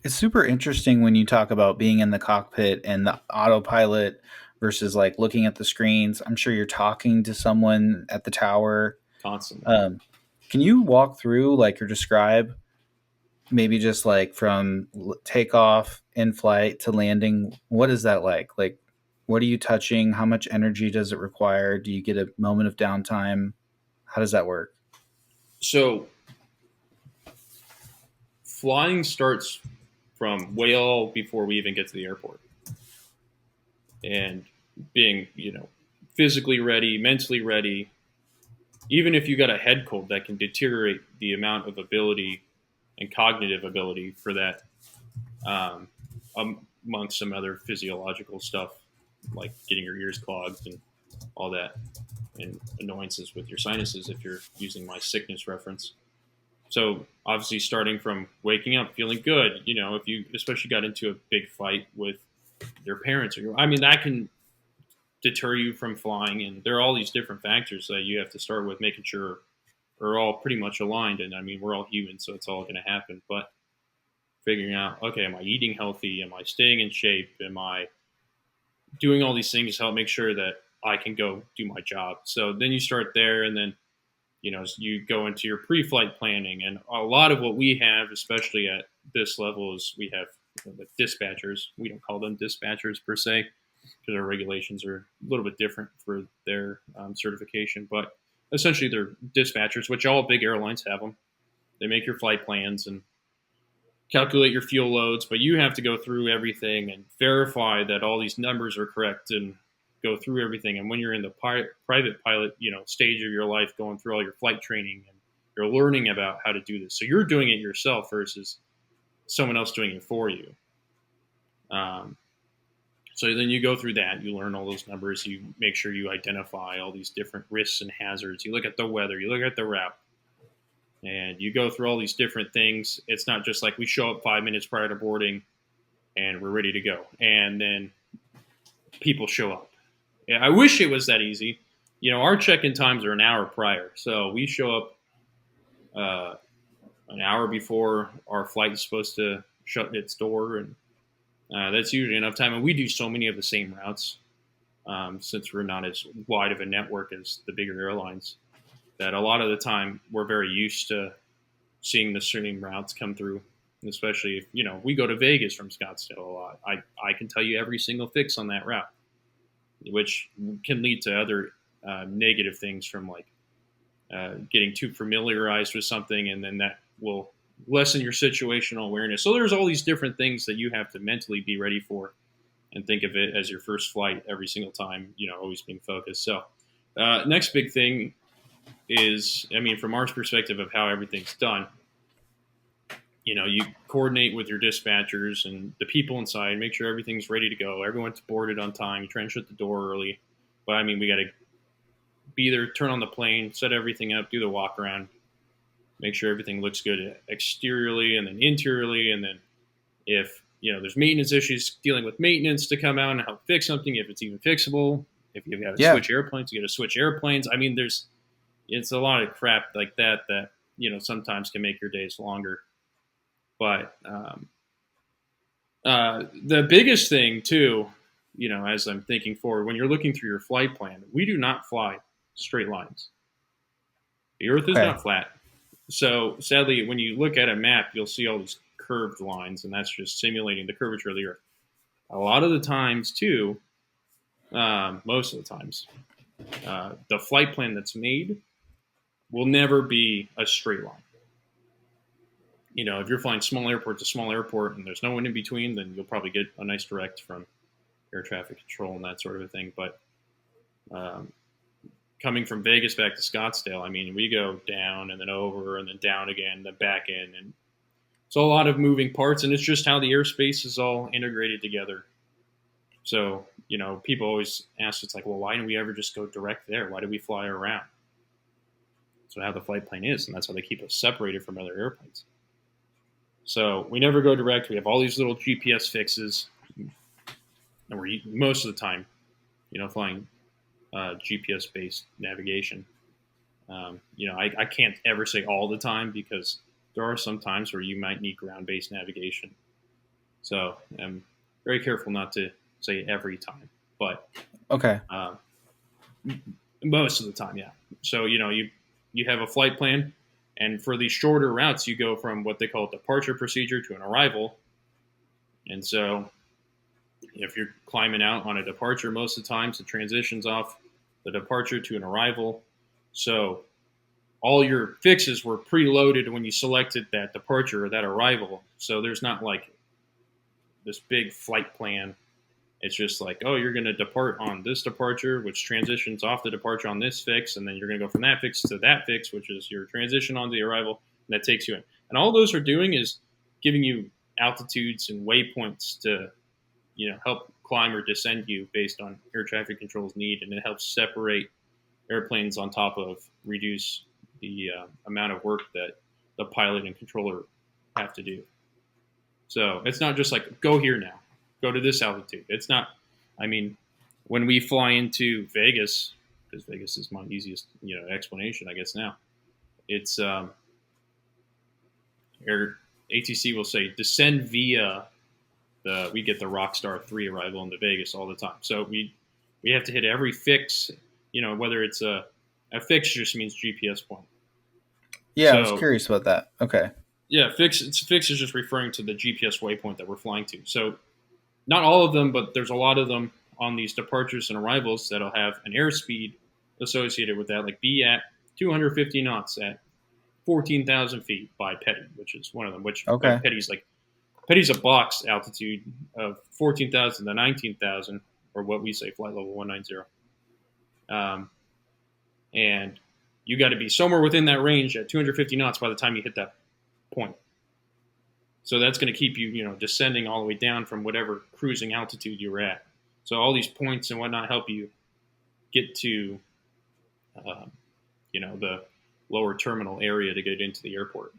It's super interesting when you talk about being in the cockpit and the autopilot versus like looking at the screens. I'm sure you're talking to someone at the tower. Constantly. Um, can you walk through like or describe maybe just like from takeoff in flight to landing? What is that like? Like, what are you touching? How much energy does it require? Do you get a moment of downtime? How does that work? So flying starts from well before we even get to the airport, and being physically ready, mentally ready. Even if you got a head cold, that can deteriorate the amount of ability and cognitive ability for that, um, amongst some other physiological stuff like getting your ears clogged and all that, and annoyances with your sinuses if you're using my sickness reference. So obviously, starting from waking up feeling good, if you especially got into a big fight with your parents, I mean, that can deter you from flying. And there are all these different factors that you have to start with, making sure we're all pretty much aligned. And I mean, we're all human, so it's all going to happen. But figuring out, okay, am I eating healthy? Am I staying in shape? Am I doing all these things to help make sure that I can go do my job? So then you start there, and then you go into your pre-flight planning. And a lot of what we have, especially at this level, is we have the dispatchers. We don't call them dispatchers per se, because our regulations are a little bit different for their certification. But essentially, they're dispatchers, which all big airlines have them. They make your flight plans and calculate your fuel loads, but you have to go through everything and verify that all these numbers are correct and go through everything. And when you're in the private pilot, stage of your life, going through all your flight training, and you're learning about how to do this, so you're doing it yourself versus someone else doing it for you. Um, so then you go through that, you learn all those numbers, you make sure you identify all these different risks and hazards. You look at the weather, you look at the route, and you go through all these different things. It's not just like we show up 5 minutes prior to boarding and we're ready to go, and then people show up. Yeah, I wish it was that easy. Our check-in times are an hour prior, so we show up uh, an hour before our flight is supposed to shut its door, and that's usually enough time. And we do so many of the same routes, since we're not as wide of a network as the bigger airlines, that a lot of the time we're very used to seeing the same routes come through. Especially if we go to Vegas from Scottsdale a lot, I can tell you every single fix on that route, which can lead to other negative things, from like getting too familiarized with something, and then that will lessen your situational awareness. So there's all these different things that you have to mentally be ready for, and think of it as your first flight every single time. Always being focused. So next big thing is, I mean, from our perspective of how everything's done, you coordinate with your dispatchers and the people inside, make sure everything's ready to go. Everyone's boarded on time. You try and shut the door early. But I mean, we got to be there, turn on the plane, set everything up, do the walk around, make sure everything looks good exteriorly and then interiorly. And then if, there's maintenance issues, dealing with maintenance to come out and help fix something, if it's even fixable. If you've got to Yeah. switch airplanes, you got to switch airplanes. I mean, it's a lot of crap like that, sometimes can make your days longer. But the biggest thing, too, as I'm thinking forward, when you're looking through your flight plan, we do not fly straight lines. The Earth is Okay. not flat. So, sadly, when you look at a map, you'll see all these curved lines, and that's just simulating the curvature of the Earth. A lot of the times, too, most of the times, the flight plan that's made will never be a straight line. If you're flying small airport to small airport and there's no one in between, then you'll probably get a nice direct from air traffic control and that sort of a thing. But um, coming from Vegas back to Scottsdale, I mean, we go down and then over and then down again, then back in. And so a lot of moving parts, and it's just how the airspace is all integrated together. So, people always ask, it's like, well, why don't we ever just go direct there? Why do we fly around? So how the flight plane is, and that's how they keep us separated from other airplanes. So we never go direct. We have all these little GPS fixes, and we're most of the time, flying GPS-based navigation. I can't ever say all the time, because there are some times where you might need ground-based navigation. So I'm very careful not to say every time, but Okay. uh, most of the time, yeah. So you have a flight plan, and for these shorter routes, you go from what they call a departure procedure to an arrival. And so if you're climbing out on a departure, most of the times it transitions off the departure to an arrival. So all your fixes were preloaded when you selected that departure or that arrival. So there's not like this big flight plan. It's just like, oh, you're going to depart on this departure, which transitions off the departure on this fix, and then you're going to go from that fix to that fix, which is your transition on the arrival, and that takes you in. And all those are doing is giving you altitudes and waypoints to, help climb or descend you based on air traffic control's need, and it helps separate airplanes on top of reduce the amount of work that the pilot and controller have to do. So it's not just like, go here now, go to this altitude. It's not, I mean, when we fly into Vegas, because Vegas is my easiest, explanation, I guess now, it's air ATC will say descend via we get the Rockstar 3 arrival into Vegas all the time. So we have to hit every fix, whether it's a fix just means GPS point. Yeah, I was So curious about that. Okay. yeah, fix is just referring to the GPS waypoint that we're flying to. So not all of them, but there's a lot of them on these departures and arrivals that'll have an airspeed associated with that, like be at 250 knots at 14,000 feet by Petty, which is one of them. Which Okay. Petty's a box altitude of 14,000 to 19,000, or what we say flight level 190. And you got to be somewhere within that range at 250 knots by the time you hit that point. So that's going to keep you, descending all the way down from whatever cruising altitude you were at. So all these points and whatnot help you get to, the lower terminal area to get into the airport.